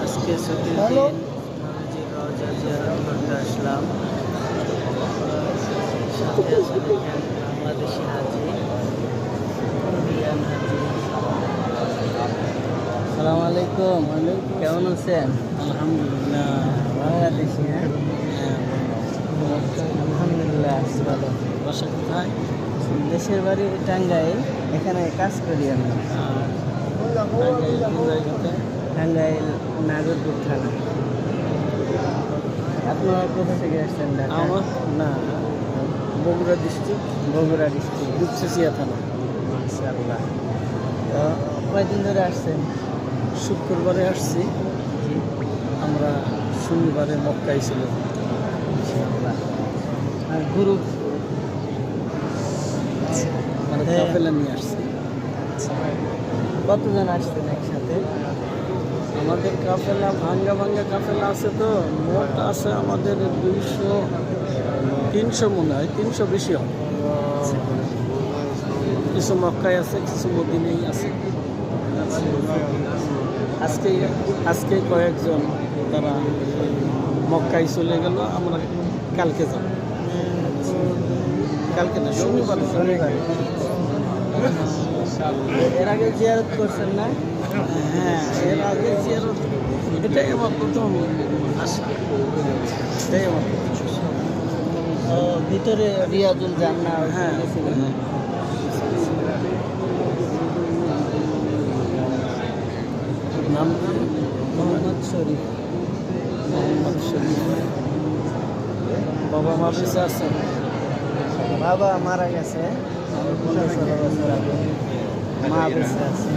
আজকে ছুটির দিন নবীজির রওজা জিয়ারত করতে আসলাম। সাথে আছে দেখেন বাংলাদেশি হাজি, ইন্ডিয়ান হাজি। আসসালামু আলাইকুম, কেমন আছেন? আলহামদুলিল্লাহ। বাংলাদেশি? হ্যাঁ, আলহামদুলিল্লাহ ভালো। বাসা কোথায়? দেশের বাড়ি টাঙ্গাইল, এখানে কাজ করি আমি। টাঙ্গাইল নাগরপুর থানা। আপনারা কোথা থেকে আসছেন? আমার না, বগুড়া ডিস্ট্রিক্ট, বগুড়া ডিস্ট্রিক্ট, দুপচাচিয়া থানা। মাশাআল্লাহ। তো কয়দিন ধরে আসছেন? শুক্রবারে আসছি, আমরা শনিবারে মক্কায় ছিল। মাশাআল্লাহ। আর গ্রুপ মানে কাফেলা নিয়ে আসছি। কতজন আসছেন একসাথে? আমাদের কাফেলা ভাঙ্গা ভাঙ্গা কাফেলা আছে, তো মোট আছে আমাদের 300 মনে হয়, 300 বেশি হবে। কিছু মক্কায় আছে, কিছু মদিনায় আছে। আজকে কয়েকজন তারা মক্কায় চলে গেল, আমরা কালকে যাব। কালকে না, শনিবার। এর আগে জিয়ারত করছেন না? হ্যাঁ, এর আগে জিয়ারত, এটাই আমার প্রথম আসা। এটাই আমার ও, ভিতরে রিয়াজুল জান্নাহ। হ্যাঁ, নাম মোহাম্মদ শরীফ। মোহাম্মদ শরীফ। বাবা মা বেঁচে আছে? বাবা মারা গেছে 16 বছর আগে, মা বেঁচে আছে।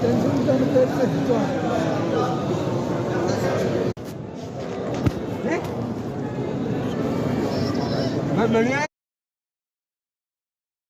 Tension